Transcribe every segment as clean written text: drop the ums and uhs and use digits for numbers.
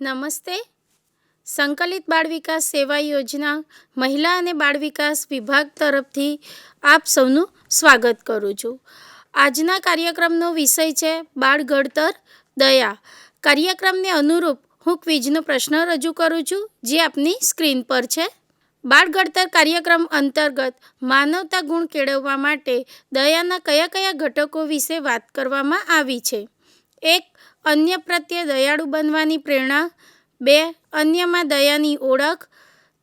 નમસ્તે. સંકલિત બાળ વિકાસ સેવા યોજના મહિલા અને બાળ વિકાસ વિભાગ તરફથી આપ સૌનું સ્વાગત કરું છું. આજના કાર્યક્રમનો વિષય છે બાળ ઘડતર દયા. કાર્યક્રમને અનુરૂપ હું ક્વિઝનો પ્રશ્ન રજૂ કરું છું જે આપની સ્ક્રીન પર છે. બાળ ઘડતર કાર્યક્રમ અંતર્ગત માનવતા ગુણ કેળવવા માટે દયાના કયા કયા ઘટકો વિશે વાત કરવામાં આવી છે? 1. અન્ય પ્રત્યે દયાળુ બનવાની પ્રેરણા. 2. અન્યમાં દયાની ઓળખ.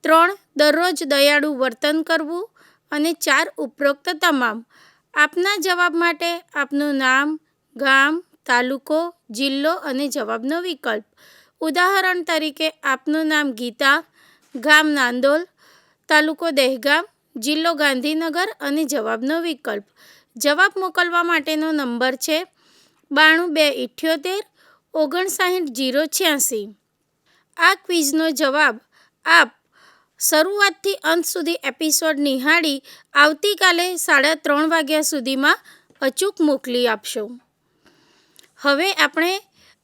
3. દરરોજ દયાળુ વર્તન કરવું. અને 4. ઉપરોક્ત તમામ. આપના જવાબ માટે આપનું નામ, ગામ, તાલુકો, જિલ્લો અને જવાબનો વિકલ્પ. ઉદાહરણ તરીકે આપનું નામ ગીતા, ગામ નાંદોલ, તાલુકો દહેગામ, જિલ્લો ગાંધીનગર અને જવાબનો વિકલ્પ. જવાબ મોકલવા માટેનો નંબર છે 92 278 59 086. આ ક્વિઝનો જવાબ આપ શરૂઆતથી અંત સુધી એપિસોડ નિહાળી આવતીકાલે 3:30 વાગ્યા સુધીમાં અચૂક મોકલી આપશો. હવે આપણે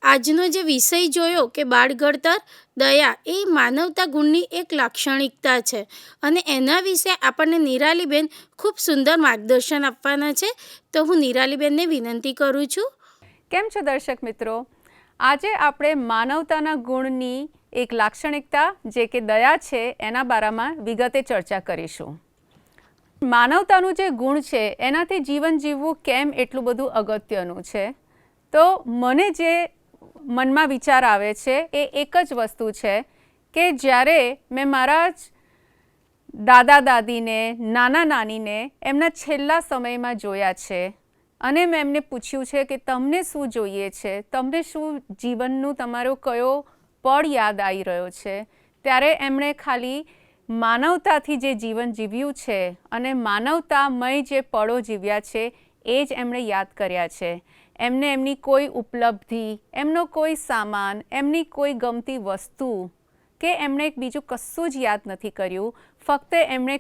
આજનો જે વિષય જોયો કે બાળ ઘડતર દયા એ માનવતા ગુણની એક લાક્ષણિકતા છે અને એના વિશે આપણને નિરાલીબેન ખૂબ સુંદર માર્ગદર્શન આપવાના છે. તો હું નિરાલીબેનને વિનંતી કરું છું. કેમ છો દર્શક મિત્રો? આજે આપણે માનવતાના ગુણની એક લાક્ષણિકતા જે કે દયા છે એના બારામાં વિગતે ચર્ચા કરીશું. માનવતાનું જે ગુણ છે એનાથી જીવન જીવવું કેમ એટલું બધું અગત્યનું છે? તો મને જે મનમાં વિચાર આવે છે એ એક જ વસ્તુ છે કે જ્યારે મેં મારા જ દાદા દાદીને, નાના નાનીને એમના છેલ્લા સમયમાં જોયા છે અને મેં એમને પૂછ્યું છે કે તમને શું જોઈએ છે, તમને શું જીવનનું તમારો કયો પળ યાદ આવી રહ્યો છે, ત્યારે એમણે ખાલી માનવતાથી જે જીવન જીવ્યું છે અને માનવતામય જે પળો જીવ્યા છે એ જ એમણે યાદ કર્યા છે. એમને એમની કોઈ ઉપલબ્ધિ, એમનો કોઈ સામાન, એમની કોઈ ગમતી વસ્તુ કે એમણે બીજું કશું જ યાદ નથી કર્યું. ફક્ત એમણે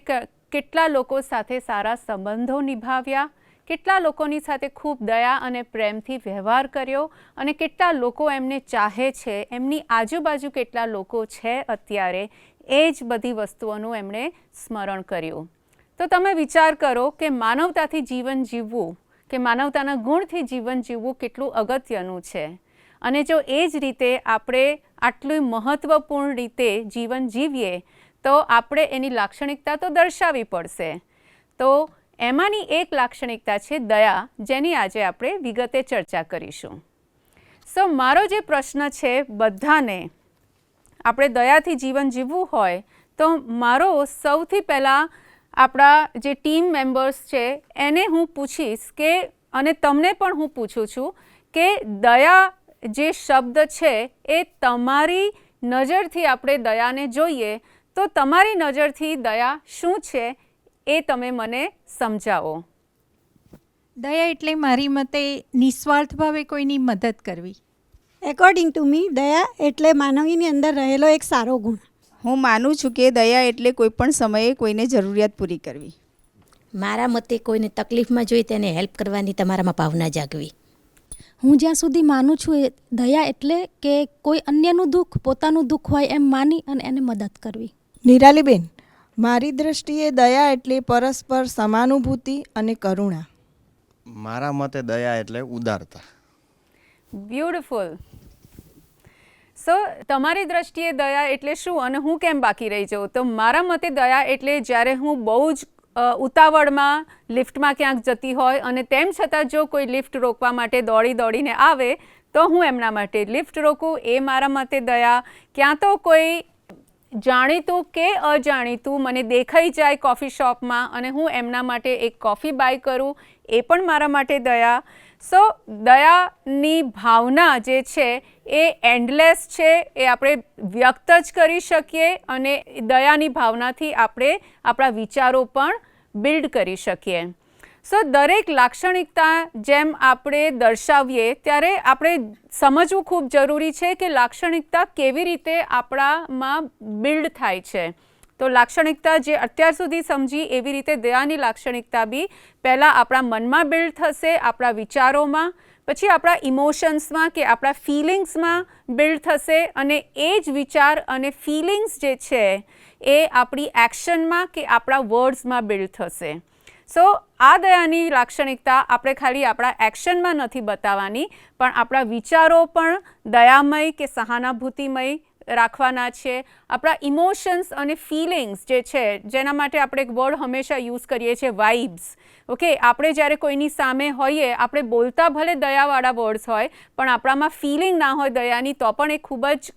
કેટલા લોકો સાથે સારા સંબંધો નિભાવ્યા, કેટલા લોકોની સાથે ખૂબ દયા અને પ્રેમથી વ્યવહાર કર્યો અને કેટલા લોકો એમને ચાહે છે, એમની આજુબાજુ કેટલા લોકો છે અત્યારે, એ જ બધી વસ્તુઓનું એમણે સ્મરણ કર્યું. તો તમે વિચાર કરો કે માનવતાથી જીવન જીવવું કે માનવતાના ગુણથી જીવન જીવવું કેટલું અગત્યનું છે. અને જો એ જ રીતે આપણે આટલું મહત્ત્વપૂર્ણ રીતે જીવન જીવીએ તો આપણે એની લાક્ષણિકતા તો દર્શાવવી પડશે. તો એમાંની એક લાક્ષણિકતા છે દયા, જેની આજે આપણે વિગતે ચર્ચા કરીશું. મારો જે પ્રશ્ન છે બધાને, આપણે દયાથી જીવન જીવવું હોય તો મારો સૌથી પહેલાં આપણા જે ટીમ મેમ્બર્સ છે એને હું પૂછીશ કે, અને તમને પણ હું પૂછું છું કે દયા જે શબ્દ છે એ તમારી નજરથી આપણે દયાને જોઈએ તો તમારી નજરથી દયા શું છે એ તમે મને સમજાવો. દયા એટલે મારી મતે નિસ્વાર્થ ભાવે કોઈની મદદ કરવી. એકોર્ડિંગ ટુ મી દયા એટલે માનવીની અંદર રહેલો એક સારો ગુણ. હું માનું છું કે દયા એટલે કોઈ પણ સમયે કોઈને જરૂરિયાત પૂરી કરવી. મારા મતે કોઈને તકલીફમાં જોઈ તેને હેલ્પ કરવાની તમારામાં ભાવના જાગવી. હું જ્યાં સુધી માનું છું એ દયા એટલે કે કોઈ અન્યનું દુઃખ પોતાનું દુઃખ હોય એમ માની અને એને મદદ કરવી. નિરાલીબેન, મારી દૃષ્ટિએ દયા એટલે પરસ્પર સમાનુભૂતિ અને કરુણા. મારા મતે દયા એટલે ઉદારતા. બ્યુટિફુલ. તમારી દ્રષ્ટિએ દયા એટલે શું અને હું કેમ બાકી રહી જાઉં? તો મારા મતે દયા એટલે જ્યારે હું બહુ જ ઉતાવળમાં લિફ્ટમાં ક્યાંક જતી હોય અને તેમ છતાં જો કોઈ લિફ્ટ રોકવા માટે દોડીને આવે તો હું એમના માટે લિફ્ટ રોકું, એ મારા મતે દયા. ક્યાં તો કોઈ જાણીતું કે અજાણીતું મને દેખાઈ જાય કોફી શોપમાં અને હું એમના માટે એક કોફી બાય કરું, એ પણ મારા માટે દયા. દયાની ભાવના જે છે એ એન્ડલેસ છે, એ આપણે વ્યક્ત જ કરી શકીએ અને દયાની ભાવનાથી આપણે આપણા વિચારો પણ બિલ્ડ કરી શકીએ. દરેક લાક્ષણિકતા જેમ આપણે દર્શાવીએ ત્યારે આપણે સમજવું ખૂબ જરૂરી છે કે લાક્ષણિકતા કેવી રીતે આપણામાં બિલ્ડ થાય છે. તો લાક્ષણિકતા જે અત્યાર સુધી સમજી એવી રીતે દયાની લાક્ષણિકતા બી પહેલાં આપણા મનમાં બિલ્ડ થશે, આપણા વિચારોમાં, પછી આપણા ઇમોશન્સમાં કે આપણા ફિલિંગ્સમાં બિલ્ડ થશે, અને એ જ વિચાર અને ફિલિંગ્સ જે છે એ આપણી એક્શનમાં કે આપણા વર્ડ્સમાં બિલ્ડ થશે. સો આ દયાની લાક્ષણિકતા આપણે ખાલી આપણા એક્શનમાં નથી બતાવવાની, પણ આપણા વિચારો પણ દયામય કે સહાનુભૂતિમય રાખવાના છે. આપણા ઇમોશન્સ અને ફિલિંગ્સ જે છે, જેના માટે આપણે એક વર્ડ હંમેશા યુઝ કરીએ છીએ, વાઇબ્સ. ઓકે, આપણે જ્યારે કોઈની સામે હોઈએ, આપણે બોલતા ભલે દયાવાળા વર્ડ્સ હોય, પણ આપણામાં ફિલિંગ ના હોય દયાની, તો પણ એ ખૂબ જ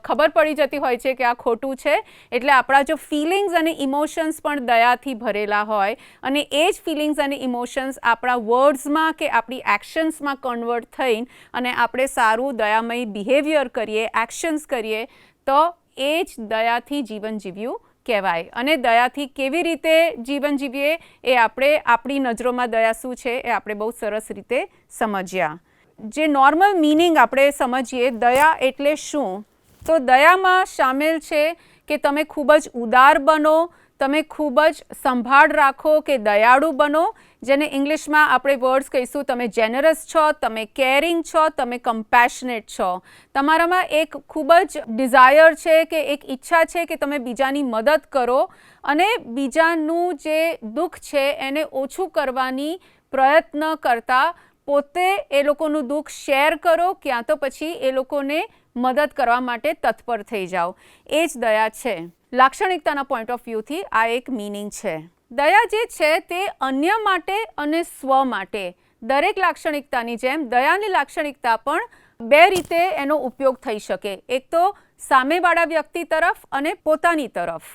ખબર પડી જતી હોય છે કે આ ખોટું છે. એટલે આપણા જો ફિલિંગ્સ અને ઇમોશન્સ પણ દયાથી ભરેલા હોય, અને એ જ ફિલિંગ્સ અને ઇમોશન્સ આપણા વર્ડ્સમાં કે આપણી એક્શન્સમાં કન્વર્ટ થઈને અને આપણે સારું દયામય બિહેવિયર કરીએ, એક્શન્સ કરીએ, તો એ જ દયાથી જીવન જીવ્યું કહેવાય. અને દયાથી કેવી રીતે જીવન જીવીએ એ આપણે આપણી નજરોમાં દયા શું છે એ આપણે બહુ સરસ રીતે સમજ્યા. જે નોર્મલ મિનિંગ આપણે સમજીએ દયા એટલે શું, તો દયામાં સામેલ છે કે તમે ખૂબ જ ઉદાર બનો, તમે ખૂબ જ સંભાળ રાખો કે દયાળુ બનો, જેને ઇંગ્લિશમાં આપણે વર્ડ્સ કહીશું, તમે જેનરસ છો, તમે કેરિંગ છો, તમે કમ્પેશનેટ છો. તમારામાં એક ખૂબ જ ડિઝાયર છે કે એક ઈચ્છા છે કે તમે બીજાની મદદ કરો અને બીજાનું જે દુઃખ છે એને ઓછું કરવાની પ્રયત્ન કરતા પોતે એ લોકોનું દુઃખ શેર કરો, ક્યાં તો પછી એ લોકોને મદદ કરવા માટે તત્પર થઈ જાઓ. એ જ દયા છે. લાક્ષણિકતાના પોઈન્ટ ઓફ વ્યૂથી આ એક મિનિંગ છે. દયા જે છે તે અન્ય માટે અને સ્વ માટે, દરેક લાક્ષણિકતાની જેમ દયાની લાક્ષણિકતા પણ બે રીતે એનો ઉપયોગ થઈ શકે. એક તો સામેવાળા વ્યક્તિ તરફ અને પોતાની તરફ.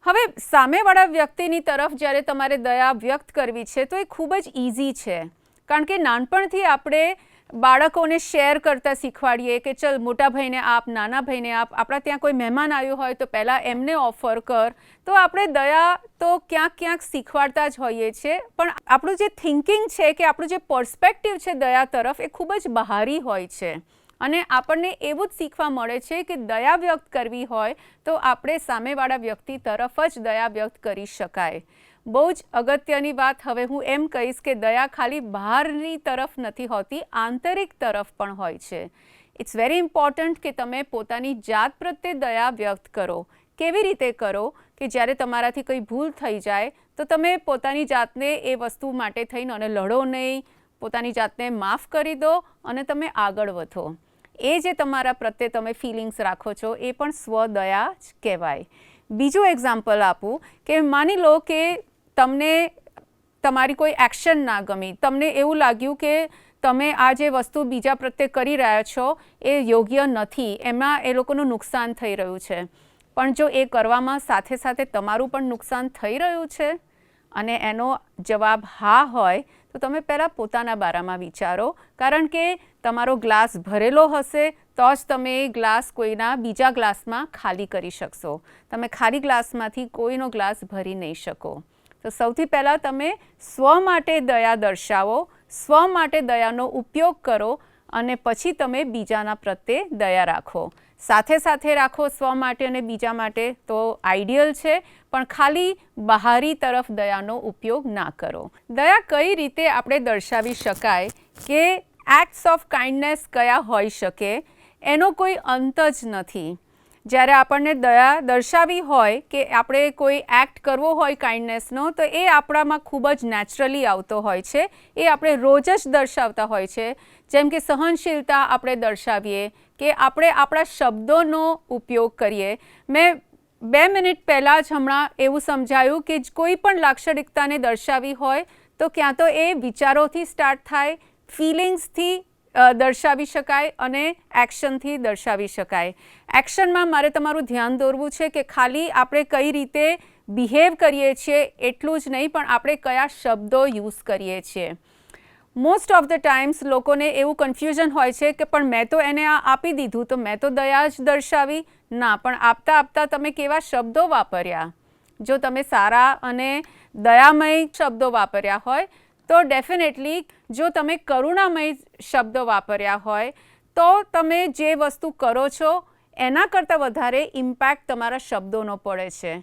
હવે સામેવાળા વ્યક્તિની તરફ જ્યારે તમારે દયા વ્યક્ત કરવી છે તો એ ખૂબ જ ઇઝી છે, કારણ કે નાનપણથી આપણે બાળકોને શેર કરતા શીખવાડીએ કે ચલ મોટા ભાઈને આપ, નાના ભાઈને આપ. આપણા ત્યાં કોઈ મહેમાન આવ્યું હોય તો પહેલાં એમને ઓફર કર. તો આપણે દયા તો ક્યાંક ક્યાંક શીખવાડતા જ હોઈએ છીએ, પણ આપણું જે થિંકિંગ છે કે આપણું જે પર્સપેક્ટિવ છે દયા તરફ એ ખૂબ જ બહારી હોય છે. અને આપણને એવું જ શીખવા મળે છે કે દયા વ્યક્ત કરવી હોય તો આપણે સામેવાળા વ્યક્તિ તરફ જ દયા વ્યક્ત કરી શકાય. બહુ જ અગત્યની વાત હવે હું એમ કહીશ કે દયા ખાલી બહારની તરફ નથી હોતી, આંતરિક તરફ પણ હોય છે. ઇટ્સ વેરી ઇમ્પોર્ટન્ટ કે તમે પોતાની જાત પ્રત્યે દયા વ્યક્ત કરો. કેવી રીતે કરો કે જ્યારે તમારાથી કંઈ ભૂલ થઈ જાય તો તમે પોતાની જાતને એ વસ્તુ માટે થઈને અને લડો નહીં, પોતાની જાતને માફ કરી દો અને તમે આગળ વધો. એ જે તમારા પ્રત્યે તમે ફિલિંગ્સ રાખો છો એ પણ સ્વદયા જ કહેવાય. બીજું એક્ઝામ્પલ આપું કે માની લો કે તમને તમારી કોઈ એક્શન ના ગમી, તમને એવું લાગ્યું કે તમે આ જે વસ્તુ બીજા પ્રત્યે કરી રહ્યા છો એ યોગ્ય નથી, એમાં એ લોકોનું નુકસાન થઈ રહ્યું છે. પણ જો એ કરવામાં સાથે સાથે તમારું પણ નુકસાન થઈ રહ્યું છે અને એનો જવાબ હા હોય તો તમે પહેલાં પોતાના બારામાં વિચારો, કારણ કે તમારો ગ્લાસ ભરેલો હશે તો જ તમે એ ગ્લાસ કોઈના બીજા ગ્લાસમાં ખાલી કરી શકશો. તમે ખાલી ગ્લાસમાંથી કોઈનો ગ્લાસ ભરી નહીં શકો. તો સૌથી પહેલાં તમે સ્વ માટે દયા દર્શાવો, સ્વ માટે દયાનો ઉપયોગ કરો અને પછી તમે બીજાના પ્રત્યે દયા રાખો. સાથે સાથે રાખો સ્વ માટે અને બીજા માટે તો આઈડિયલ છે, પણ ખાલી બહારી તરફ દયાનો ઉપયોગ ના કરો. દયા કઈ રીતે આપણે દર્શાવી શકાય કે એક્ટ્સ ઓફ કાઇન્ડનેસ કયા હોઈ શકે એનો કોઈ અંત જ નથી. જ્યારે આપણને દયા દર્શાવી હોય કે આપણે કોઈ એક્ટ કરવો હોય કાઇન્ડનેસનો તો એ આપણામાં ખૂબ જ નેચરલી આવતો હોય છે. એ આપણે રોજ જ દર્શાવતા હોય છે. જેમ કે સહનશીલતા આપણે દર્શાવીએ કે આપણે આપણા શબ્દોનો ઉપયોગ કરીએ. મેં 2 મિનિટ પહેલાં જ હમણાં એવું સમજાયું કે કોઈ પણ લાક્ષણિકતાને દર્શાવી હોય તો ક્યાં તો એ વિચારોથી સ્ટાર્ટ થાય, ફિલિંગ્સથી દર્શાવી શકાય અને એક્શનથી દર્શાવી શકાય. એક્શનમાં મારે તમારું ધ્યાન દોરવું છે કે ખાલી આપણે કઈ રીતે બિહેવ કરીએ છીએ એટલું જ નહીં, પણ આપણે કયા શબ્દો યુઝ કરીએ છીએ. મોસ્ટ ઓફ ધ ટાઈમ્સ લોકોને એવું કન્ફ્યુઝન હોય છે કે પણ મેં તો એને આ આપી દીધું તો મેં તો દયા જ દર્શાવી. ના, પણ આપતા આપતા તમે કેવા શબ્દો વાપર્યા. જો તમે સારા અને દયામય શબ્દો વાપર્યા હોય તો ડેફિનેટલી, જો તમે કરુણામય શબ્દો વાપર્યા હોય તો તમે જે વસ્તુ કરો છો એના કરતાં વધારે ઇમ્પેક્ટ તમારા શબ્દોનો પડે છે.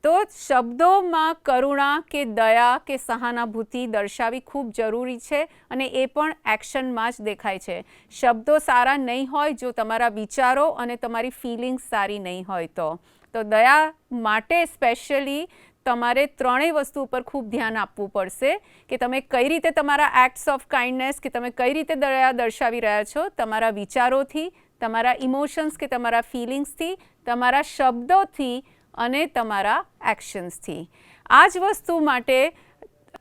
તો શબ્દોમાં કરુણા કે દયા કે સહાનુભૂતિ દર્શાવવી ખૂબ જરૂરી છે, અને એ પણ એક્શનમાં જ દેખાય છે. શબ્દો સારા નહીં હોય જો તમારા વિચારો અને તમારી ફિલિંગ્સ સારી નહીં હોય તો દયા માટે સ્પેશિયલી તમારે ત્રણેય વસ્તુ ઉપર ખૂબ ધ્યાન આપવું પડશે કે તમે કઈ રીતે તમારા એક્ટ્સ ઓફ કાઇન્ડનેસ કે તમે કઈ રીતે દયા દર્શાવી રહ્યા છો, તમારા વિચારોથી, તમારા ઇમોશન્સ કે તમારા ફિલિંગ્સથી, તમારા શબ્દોથી અને તમારા એક્શન્સથી. આ જ વસ્તુ માટે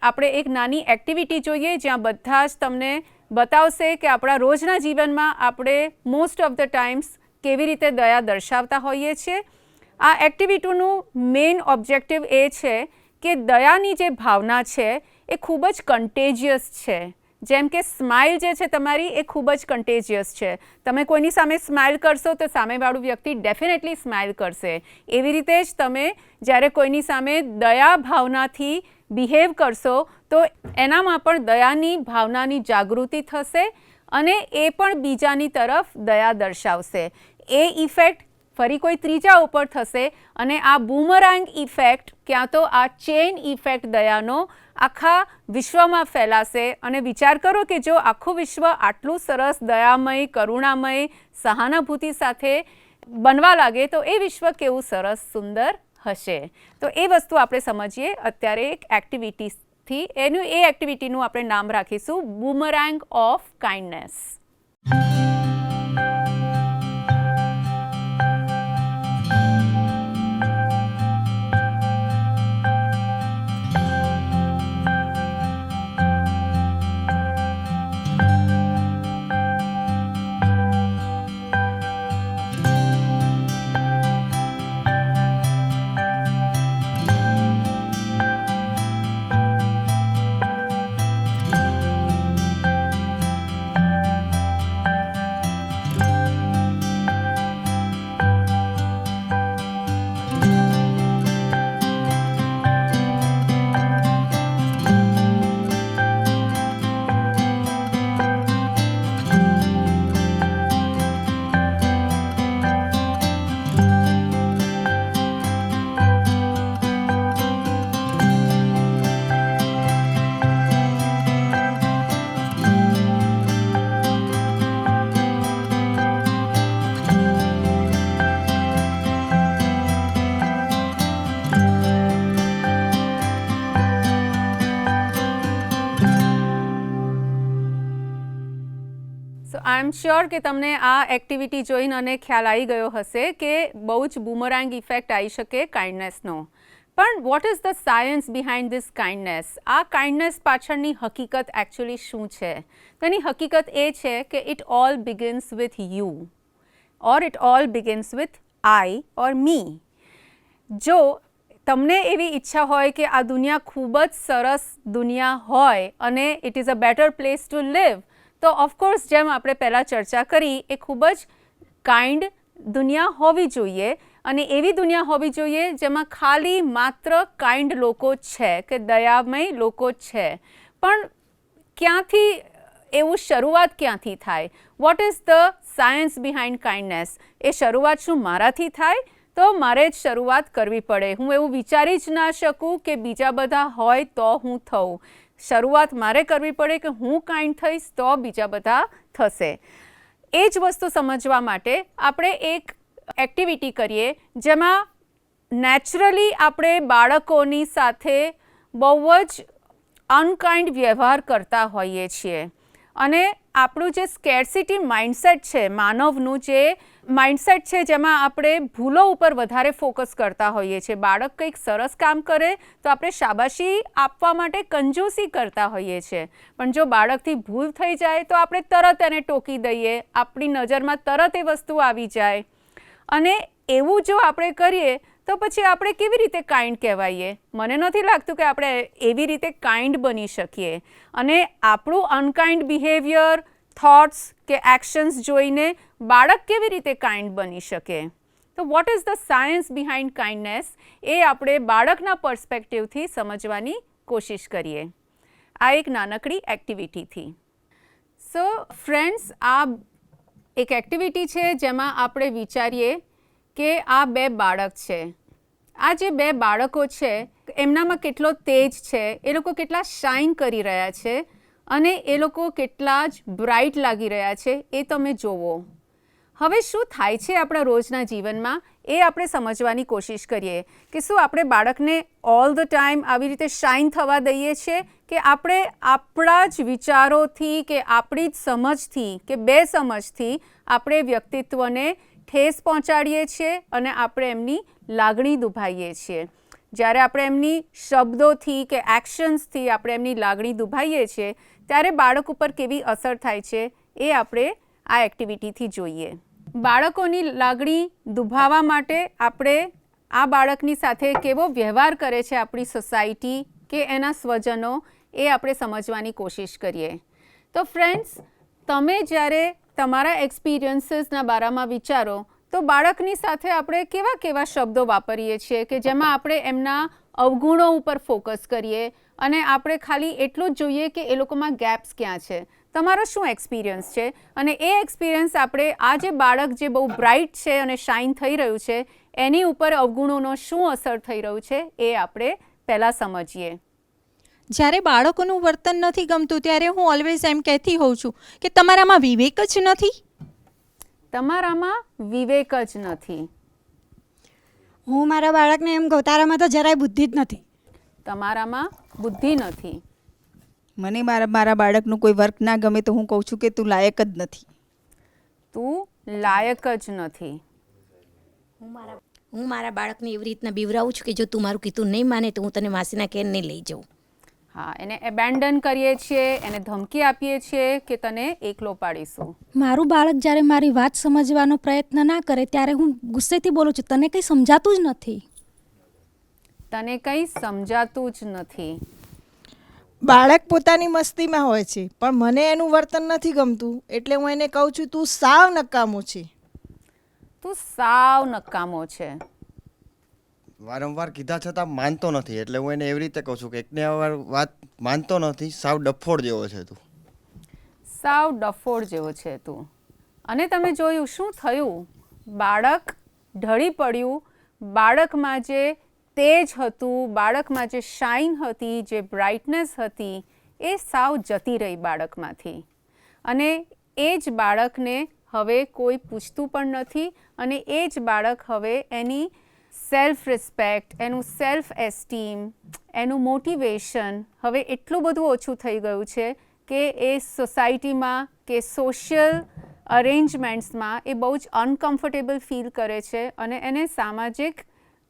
આપણે એક નાની એક્ટિવિટી જોઈએ જ્યાં બધા જ તમને બતાવશે કે આપણા રોજના જીવનમાં આપણે મોસ્ટ ઓફ ધ ટાઈમ્સ કેવી રીતે દયા દર્શાવતા હોઈએ છીએ. આ એક્ટિવિટીનું મેઇન ઓબ્જેક્ટિવ એ છે કે દયાની જે ભાવના છે એ ખૂબ જ કન્ટેજિયસ છે. જેમ કે સ્માઇલ જે છે તમારી એ ખૂબ જ કન્ટેજિયસ છે. તમે કોઈની સામે સ્માઇલ કરશો તો સામેવાળું વ્યક્તિ ડેફિનેટલી સ્માઇલ કરશે. એવી રીતે જ તમે જ્યારે કોઈની સામે દયા ભાવનાથી બિહેવ કરશો તો એનામાં પણ દયાની ભાવનાની જાગૃતિ થશે અને એ પણ બીજાની તરફ દયા દર્શાવશે. એ ઇફેક્ટ ફરી કોઈ ત્રીજા ઉપર થશે અને આ બૂમરાંગ ઇફેક્ટ ક્યાં તો આ ચેઇન ઇફેક્ટ દયાનો આખા વિશ્વમાં ફેલાશે. અને વિચાર કરો કે જો આખું વિશ્વ આટલું સરસ દયામય, કરુણામય, સહાનુભૂતિ સાથે બનવા લાગે તો એ વિશ્વ કેવું સરસ સુંદર હશે. તો એ વસ્તુ આપણે સમજીએ અત્યારે એક એક્ટિવિટીથી. એ એક્ટિવિટીનું આપણે નામ રાખીશું boomerang of kindness. I am sure કે તમને આ એક્ટિવિટી જોઈને અને ખ્યાલ આવી ગયો હશે કે બહુ જ બૂમરાંગ ઇફેક્ટ આવી શકે કાઇન્ડનેસનો. પણ vote is the science behind this kindness? આ કાઇન્ડનેસ પાછળની હકીકત એકચ્યુઅલી શું છે? તેની હકીકત એ છે કે it all begins with you or it all begins with I or me. જો તમને એવી ઈચ્છા હોય કે આ દુનિયા ખૂબ જ સરસ દુનિયા હોય અને it is a better place to live, તો ઓફકોર્સ જેમ આપણે પહેલાં ચર્ચા કરી એ ખૂબ જ કાઇન્ડ દુનિયા હોવી જોઈએ અને એવી દુનિયા હોવી જોઈએ જેમાં ખાલી માત્ર કાઇન્ડ લોકો છે કે દયામય લોકો છે. પણ ક્યાંથી એવું શરૂઆત ક્યાંથી થાય? What is the science behind kindness? એ શરૂઆત શું મારાથી થાય? તો મારે જ શરૂઆત કરવી પડે. હું એવું વિચારી જ ના શકું કે બીજા બધા હોય તો હું થઉં. શરૂઆત મારે કરવી પડે કે હું કાઇન્ડ થઈશ તો બીજા બધા થશે. એ જ વસ્તુ સમજવા માટે આપણે એક એક્ટિવિટી કરીએ જેમાં નેચરલી આપણે બાળકોની સાથે બહુ જ અનકાઇન્ડ વ્યવહાર કરતા હોઈએ છીએ અને આપણું જે સ્કેર્સિટી માઇન્ડસેટ છે, માનવનું જે માઇન્ડસેટ છે જેમાં આપણે ભૂલો ઉપર વધારે ફોકસ કરતા હોઈએ છીએ. બાળક કંઈક સરસ કામ કરે તો આપણે શાબાશી આપવા માટે કંજૂસી કરતા હોઈએ છીએ, પણ જો બાળકથી ભૂલ થઈ જાય તો આપણે તરત એને ટોકી દઈએ, આપણી નજરમાં તરત એ વસ્તુ આવી જાય. અને એવું જો આપણે કરીએ તો પછી આપણે કેવી રીતે કાઇન્ડ કહેવાઈએ? મને નથી લાગતું કે આપણે એવી રીતે કાઇન્ડ બની શકીએ. અને આપણું અનકાઇન્ડ બિહેવિયર, થોટ્સ કે એક્શન્સ જોઈને બાળક કેવી રીતે કાઇન્ડ બની શકે? તો what is the science behind kindness? એ આપણે બાળકના પર્સપેક્ટિવથી સમજવાની કોશિશ કરીએ આ એક નાનકડી એક્ટિવિટીથી. સો ફ્રેન્ડ્સ, આ એક એક્ટિવિટી છે જેમાં આપણે વિચારીએ કે આ બે બાળક છે. આ જે બે બાળકો છે એમનામાં કેટલો તેજ છે, એ લોકો કેટલા શાઇન કરી રહ્યા છે અને એ લોકો કેટલા જ બ્રાઇટ લાગી રહ્યા છે એ તમે જોવો. હવે શું થાય છે આપણા રોજના જીવનમાં એ આપણે સમજવાની કોશિશ કરીએ કે શું આપણે બાળકને ઓલ ધ ટાઈમ આવી રીતે શાઇન થવા દઈએ છીએ કે આપણે આપણા જ વિચારોથી કે આપણી જ સમજથી કે બે સમજથી આપણે વ્યક્તિત્વને ઠેસ પહોંચાડીએ છીએ અને આપણે એમની લાગણી દુભાઈએ છીએ. જ્યારે આપણે એમની શબ્દોથી કે એક્શન્સથી આપણે એમની લાગણી દુભાઈએ છીએ ત્યારે બાળક ઉપર કેવી અસર થાય છે એ આપણે આ એક્ટિવિટીથી જોઈએ. બાળકોની લાગણી દુભાવવા માટે આપણે આ બાળકની સાથે કેવો વ્યવહાર કરે છે આપણી સોસાયટી કે એના સ્વજનો એ આપણે સમજવાની કોશિશ કરીએ. તો ફ્રેન્ડ્સ, તમે જ્યારે તમારા એક્સપિરિયન્સીસના બારામાં વિચારો તો બાળકની સાથે આપણે કેવા કેવા શબ્દો વાપરીએ છીએ કે જેમાં આપણે એમના અવગુણો ઉપર ફોકસ કરીએ અને આપણે ખાલી એટલું જ જોઈએ કે એ લોકોમાં ગેપ્સ ક્યાં છે. તમારો શું એક્સપિરિયન્સ છે અને એ એક્સપિરિયન્સ આપણે આ જે બાળક જે બહુ બ્રાઇટ છે અને શાઇન થઈ રહ્યું છે એની ઉપર અવગુણોનો શું અસર થઈ રહ્યું છે એ આપણે પહેલાં સમજીએ. જ્યારે બાળકોનું વર્તન નથી ગમતું ત્યારે હું ઓલવેઝ એમ કહેતી હોઉં છું કે તમારામાં વિવેક જ નથી. તમારામાં વિવેક જ નથી. હું મારા બાળકને એમ કહું તારામાં તો જરાય બુદ્ધિ જ નથી. તમારામાં બુદ્ધિ નથી. મને મારા બાળકનું કોઈ વર્ક ના ગમે તો હું કહું છું કે તું લાયક જ નથી. તું લાયક જ નથી. હું મારા બાળકને એવી રીતના બીવરાવું છું કે જો તું મારું કીધું નહીં માને તો હું તને માસીના ઘેર નહીં લઈ જાઉં. હા, એને એબેન્ડન કરીએ છીએ, એને ધમકી આપીએ છીએ કે તને એકલો પાડીશું. મારું બાળક જ્યારે મારી વાત સમજવાનો પ્રયત્ન ના કરે ત્યારે હું ગુસ્સેથી બોલું છું, તને કંઈ સમજાતું જ નથી. તને કંઈ સમજાતું જ નથી. બાળક પોતાની મસ્તીમાં હોય છે પણ મને એનું વર્તન નથી ગમતું એટલે હું એને કહું છું તું સાવ નકામો છે. તું સાવ નકામો છે. વારંવાર કીધા છતાં માનતો નથી એટલે હું એને એવી રીતે કહું છું કે એકને વાર વાત માનતો નથી, સાવ ડફોડ જેવો છે તું. સાવ ડફોડ જેવો છે તું. અને તમે જોયું શું થયું? બાળક ઢળી પડ્યું. બાળકમાં જે તેજ હતું, બાળકમાં જે શાઇન હતી, જે બ્રાઇટનેસ હતી એ સાવ જતી રહી બાળકમાંથી. અને એ જ બાળકને હવે કોઈ પૂછતું પણ નથી અને એ જ બાળક હવે એની સેલ્ફ રિસ્પેક્ટ, એનું સેલ્ફ એસ્ટીમ, એનું મોટિવેશન હવે એટલું બધું ઓછું થઈ ગયું છે કે એ સોસાયટીમાં કે સોશિયલ અરેન્જમેન્ટ્સમાં એ બહુ જ અનકમ્ફર્ટેબલ ફીલ કરે છે અને એને સામાજિક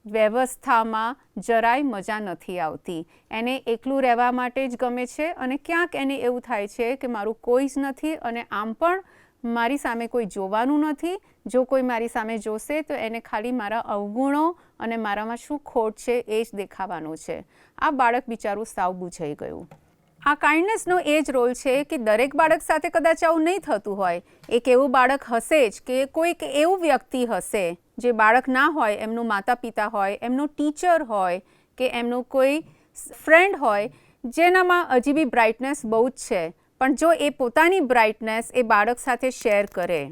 વ્યવસ્થામાં જરાય મજા નથી આવતી. એને એકલું રહેવા માટે જ ગમે છે અને ક્યાંક એને એવું થાય છે કે મારું કોઈ જ નથી અને આમ પણ મારી સામે કોઈ જોવાનું નથી. જો કોઈ મારી સામે જોશે તો એને ખાલી મારા અવગુણો અને મારામાં શું ખોટ છે એ જ દેખાવાનું છે. આ બાળક બિચારું સાવ બૂઝાઈ ગયું. આ કાઇન્ડનેસનો એ જ રોલ છે કે દરેક બાળક સાથે કદાચ આવું નહીં થતું હોય. એક એવું બાળક હશે જ કે કોઈક એવું વ્યક્તિ હશે જે બાળક ના હોય, એમનું માતા પિતા હોય, એમનું ટીચર હોય કે એમનું કોઈ ફ્રેન્ડ હોય જેનામાં હજી બી બ્રાઇટનેસ બહુ જ છે પણ જો એ પોતાની બ્રાઇટનેસ એ બાળક સાથે શેર કરે,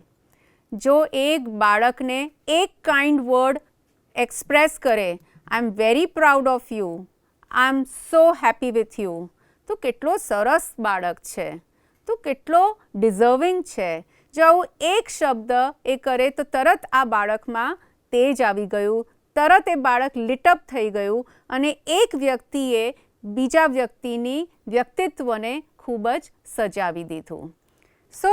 જો એક બાળકને એક કાઇન્ડ વર્ડ એક્સપ્રેસ કરે, I am very proud of you, I am so happy with you, તો કેટલો સરસ બાળક છે, તો કેટલો ડિઝર્વિંગ છે. જો આવું એક શબ્દ એ કરે તો તરત આ બાળકમાં તેજ આવી ગયું, તરત એ બાળક લિટઅપ થઈ ગયું અને એક વ્યક્તિએ બીજા વ્યક્તિની વ્યક્તિત્વને ખૂબ જ સજાવી દીધું. So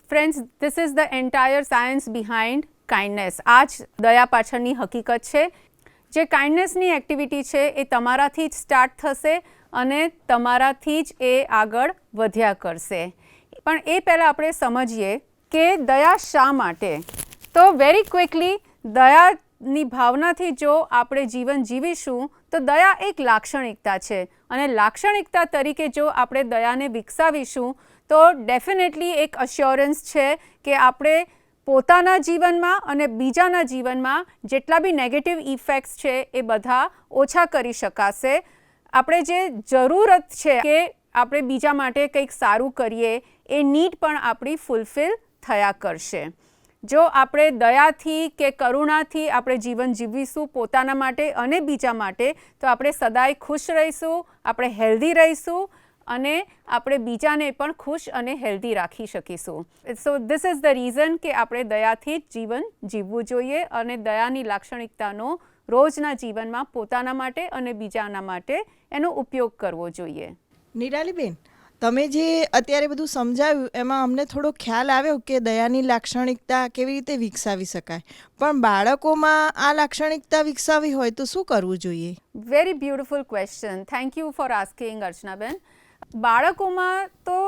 friends, this is the entire science behind kindness. આ જ દયા પાછળની હકીકત છે. જે કાઇન્ડનેસની એક્ટિવિટી છે એ તમારાથી જ સ્ટાર્ટ થશે અને તમારાથી જ એ આગળ વધ્યા કરશે. પણ એ પહેલાં આપણે સમજીએ કે દયા શા માટે. તો વેરી ક્વિકલી, દયાની ભાવનાથી જો આપણે જીવન જીવીશું તો દયા એક લાક્ષણિકતા છે અને લાક્ષણિકતા તરીકે જો આપણે દયાને વિકસાવીશું તો ડેફિનેટલી એક અશ્યોરન્સ છે કે આપણે પોતાના જીવનમાં અને બીજાના જીવનમાં જેટલા બી નેગેટિવ ઇફેક્ટ્સ છે એ બધા ઓછા કરી શકાશે. આપણે જે જરૂરત છે કે આપણે બીજા માટે કંઈક સારું કરીએ એ નીડ પણ આપણી ફૂલફિલ થયા કરશે. જો આપણે દયાથી કે કરુણાથી આપણે જીવન જીવીશું પોતાના માટે અને બીજા માટે, તો આપણે સદાય ખુશ રહીશું, આપણે હેલ્ધી રહીશું અને આપણે બીજાને પણ ખુશ અને હેલ્ધી રાખી શકીશું. So this is the reason કે આપણે દયાથી જ જીવન જીવવું જોઈએ અને દયાની લાક્ષણિકતાનો રોજના જીવનમાં પોતાના માટે અને બીજાના માટે એનો ઉપયોગ કરવો જોઈએ. નિરાલીબેન, તમે જે અત્યારે બધું સમજાવ્યું એમાં અમને થોડો ખ્યાલ આવ્યો કે દયાની લાક્ષણિકતા કેવી રીતે વિકસાવી શકાય, પણ બાળકોમાં આ લાક્ષણિકતા વિકસાવી હોય તો શું કરવું જોઈએ? Very beautiful question. Thank you for asking Archanaben. બાળકોમાં તો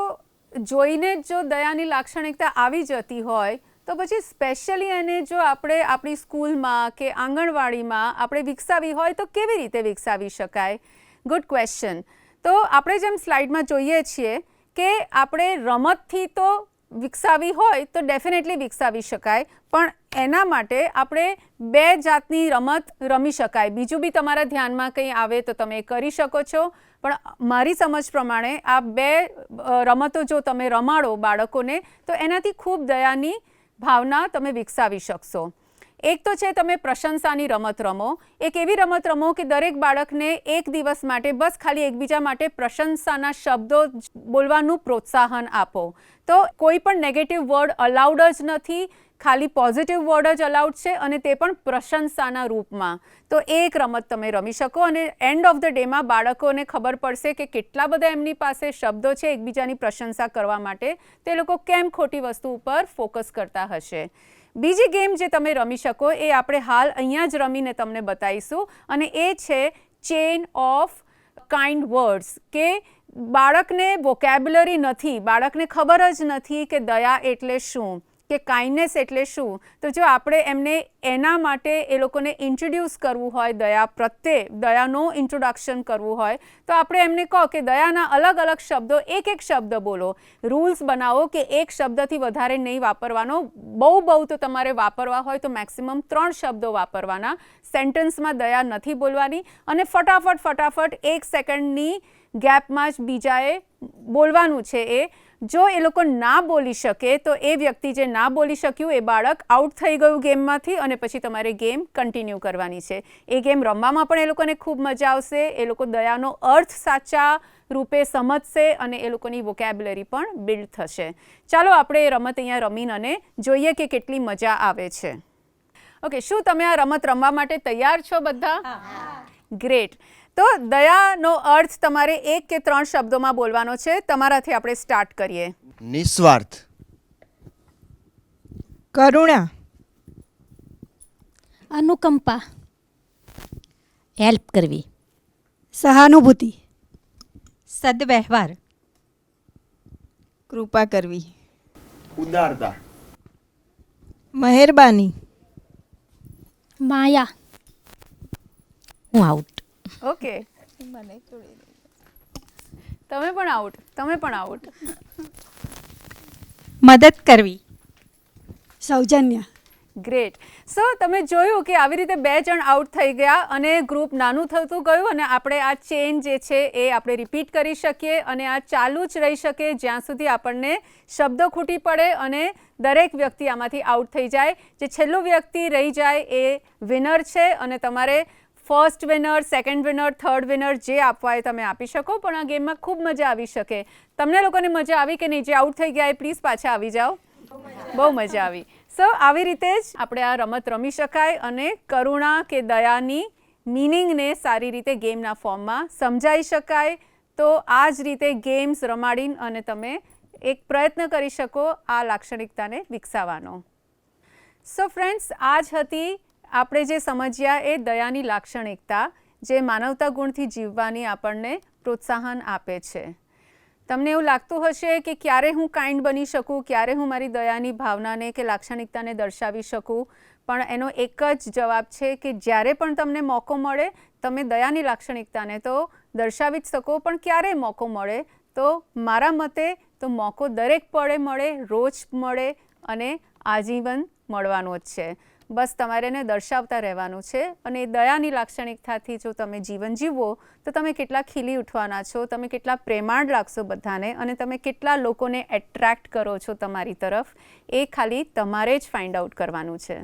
જોઈને જ જો દયાની લાક્ષણિકતા આવી જતી હોય તો પછી સ્પેશિયલી એને જો આપણે આપણી સ્કૂલમાં કે આંગણવાડીમાં આપણે વિકસાવી હોય તો કેવી રીતે વિકસાવી શકાય? Good question. તો આપણે જેમ સ્લાઇડમાં જોઈએ છીએ કે આપણે રમતથી તો વિકસાવી હોય તો ડેફિનેટલી વિકસાવી શકાય, પણ એના માટે આપણે 2 જાતની રમત રમી શકાય. બીજું બી તમારા ધ્યાનમાં કંઈ આવે તો તમે કરી શકો છો, પણ મારી સમજ પ્રમાણે આ 2 રમતો જો તમે રમાડો બાળકોને તો એનાથી ખૂબ દયાની ભાવના તમે વિકસાવી શકશો. એક તો છે તમે પ્રશંસાની રમત રમો. એક એવી રમત રમો કે દરેક બાળકને એક દિવસ માટે બસ ખાલી એકબીજા માટે પ્રશંસાના શબ્દો બોલવાનું પ્રોત્સાહન આપો. તો કોઈ પણ નેગેટિવ વર્ડ અલાઉડ જ નથી, ખાલી પોઝિટિવ વર્ડ જ અલાઉડ છે અને તે પણ પ્રશંસાના રૂપમાં. તો એક રમત તમે રમી શકો અને એન્ડ ઓફ ધ ડેમાં બાળકોને ખબર પડશે કે કેટલા બધા એમની પાસે શબ્દો છે એકબીજાની પ્રશંસા કરવા માટે, તે લોકો કેમ ખોટી વસ્તુ ઉપર ફોકસ કરતા હશે. બીજી ગેમ જે તમે રમી શકો એ આપણે હાલ અહીંયા જ રમીને તમને બતાવીશું અને એ છે ચેઇન ઓફ કાઇન્ડ વર્ડ્સ. કે બાળકને વોકેબ્યુલરી નથી, બાળકને ખબર જ નથી કે દયા એટલે શું કે કાઇન્ડનેસ એટલે શું. તો જો આપણે એમને એના માટે એ લોકોને ઇન્ટ્રોડ્યુસ કરવું હોય, દયા પ્રત્યે દયાનું ઇન્ટ્રોડક્શન કરવું હોય તો આપણે એમને કહો કે દયાના અલગ અલગ શબ્દો, એક શબ્દ બોલો. રૂલ્સ બનાવો કે એક શબ્દથી વધારે નહીં વાપરવાનો. બહુ તો તમારે વાપરવા હોય તો મેક્સિમમ 3 શબ્દો વાપરવાના. સેન્ટેન્સમાં દયા નથી બોલવાની અને ફટાફટ 1 સેકન્ડની ગેપમાં જ બીજાએ બોલવાનું છે. જો એ લોકો ના બોલી શકે તો એ વ્યક્તિ જે ના બોલી શક્યું એ બાળક આઉટ થઈ ગયું ગેમમાંથી અને પછી તમારે ગેમ કન્ટિન્યુ કરવાની છે. એ ગેમ રમવામાં પણ એ લોકોને ખૂબ મજા આવશે, એ લોકો દયાનો અર્થ સાચા રૂપે સમજશે અને એ લોકોની વોકેબ્યુલરી પણ બિલ્ડ થશે. ચાલો આપણે એ રમત અહીંયા રમીને અને જોઈએ કે કેટલી મજા આવે છે. ઓકે, શું તમે આ રમત રમવા માટે તૈયાર છો બધા? ગ્રેટ. તો દયાનો અર્થ તમારે 1 કે 3 શબ્દોમાં બોલવાનો છે. તમારાથી આપણે સ્ટાર્ટ કરીએ. નિસ્વાર્થ, કરુણા, અનુકંપા, હેલ્પ કરવી, સહાનુભૂતિ, સદવ્યવહાર, કૃપા કરવી, ઉદારતા, મહેરબાની, માયા. હું આઉટ. ઓકે, તમે પણ આઉટ. મદદ કરવી. સૌજન્ય. ગ્રેટ. સો તમે જોયું કે આવી રીતે 2 જણ આઉટ થઈ ગયા અને ગ્રુપ નાનું થતું ગયું અને આપણે આ ચેઇન જે છે એ આપણે રિપીટ કરી શકીએ અને આ ચાલુ જ રહી શકે જ્યાં સુધી આપણને શબ્દો ખૂટી પડે અને દરેક વ્યક્તિ આમાંથી આઉટ થઈ જાય. જે છેલ્લું વ્યક્તિ રહી જાય એ વિનર છે અને તમારે first winner, second winner, third winner જે આપવા એ તમે આપી શકો. પણ આ ગેમમાં ખૂબ મજા આવી શકે. તમને લોકોને મજા આવી કે નહીં? જે આઉટ થઈ ગયા એ પ્લીઝ પાછા આવી જાઓ. બહુ મજા આવી. સો આવી રીતે જ આપણે આ રમત રમી શકાય અને કરુણા કે દયાની મિનિંગને સારી રીતે ગેમના ફોર્મમાં સમજાવી શકાય. તો આ જ રીતે ગેમ્સ રમાડીને અને તમે એક પ્રયત્ન કરી શકો આ લાક્ષણિકતાને વિકસાવવાનો. સો ફ્રેન્ડ્સ, આ જ હતી આપણે જે સમજ્યા એ દયાની લાક્ષણિકતા જે માનવતા ગુણથી જીવવાની આપણને પ્રોત્સાહન આપે છે. તમને એવું લાગતું હશે કે ક્યારે હું કાઇન્ડ બની શકું, ક્યારે હું મારી દયાની ભાવનાને કે લાક્ષણિકતાને દર્શાવી શકું? પણ એનો એક જ જવાબ છે કે જ્યારે પણ તમને મોકો મળે તમે દયાની લાક્ષણિકતાને તો દર્શાવી જ શકો, પણ ક્યારે મોકો મળે તો મારા મતે તો મોકો દરેક પળે મળે, રોજ મળે અને આજીવન મળવાનો જ છે. બસ તમારે એને દર્શાવતા રહેવાનું છે. અને એ દયાની લાક્ષણિકતાથી જો તમે જીવન જીવો તો તમે કેટલા ખીલી ઉઠવાના છો, તમે કેટલા પ્રેમાળ લાગશો બધાને, અને તમે કેટલા લોકોને એટ્રેક્ટ કરો છો તમારી તરફ, એ ખાલી તમારે જ ફાઇન્ડ આઉટ કરવાનું છે.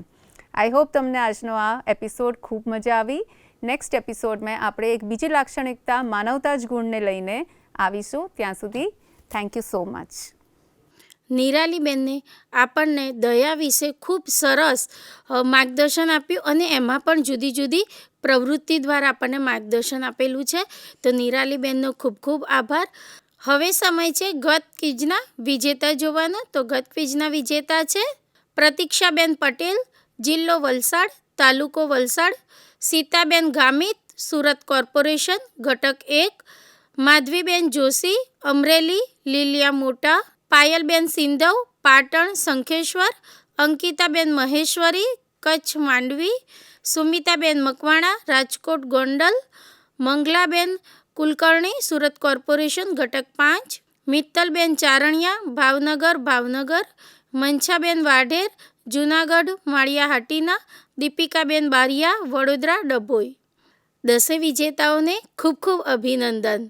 આઈ હોપ તમને આજનો આ એપિસોડ ખૂબ મજા આવી. નેક્સ્ટ એપિસોડમાં આપણે એક બીજી લાક્ષણિકતા માનવતા જ ગુણને લઈને આવીશું. ત્યાં સુધી થેન્ક યુ સો મચ. નિરાલીબેનને આપણને દયા વિશે ખૂબ સરસ માર્ગદર્શન આપ્યું અને એમાં પણ જુદી જુદી પ્રવૃત્તિ દ્વારા આપણને માર્ગદર્શન આપેલું છે. તો નિરાલીબેનનો ખૂબ ખૂબ આભાર. હવે સમય છે ગત ક્વિઝના વિજેતા જોવાનો. તો ગત ક્વિઝના વિજેતા છે પ્રતીક્ષાબેન પટેલ, જિલ્લો વલસાડ, તાલુકો વલસાડ, સીતાબેન ગામિત, સુરત કોર્પોરેશન, ઘટક 1, માધવીબેન જોશી, અમરેલી, લીલિયા મોટા, પાયલબેન સિંધવ, પાટણ શંખેશ્વર, અંકિતાબેન મહેશ્વરી, કચ્છ માંડવી, સુમિતાબેન મકવાણા, રાજકોટ ગોંડલ, મંગલાબેન કુલકર્ણી, સુરત કોર્પોરેશન, ઘટક 5, મિત્તલબેન ચારણિયા, ભાવનગર, મંછાબેન વાઢેર, જૂનાગઢ માળિયાહાટીના, દીપિકાબેન બારિયા, વડોદરા ડભોઈ. 10 વિજેતાઓને ખૂબ ખૂબ અભિનંદન.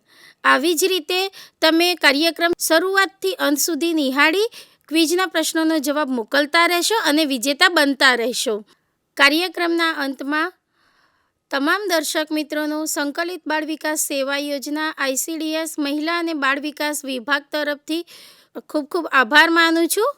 આવી જ રીતે તમે કાર્યક્રમ શરૂઆતથી અંત સુધી નિહાળી ક્વિઝના પ્રશ્નોનો જવાબ મોકલતા રહેશો અને વિજેતા બનતા રહેશો. કાર્યક્રમના અંતમાં તમામ દર્શક મિત્રોનો સંકલિત બાળ વિકાસ સેવા યોજના ICDS મહિલા અને બાળ વિકાસ વિભાગ તરફથી ખૂબ ખૂબ આભાર માનું છું.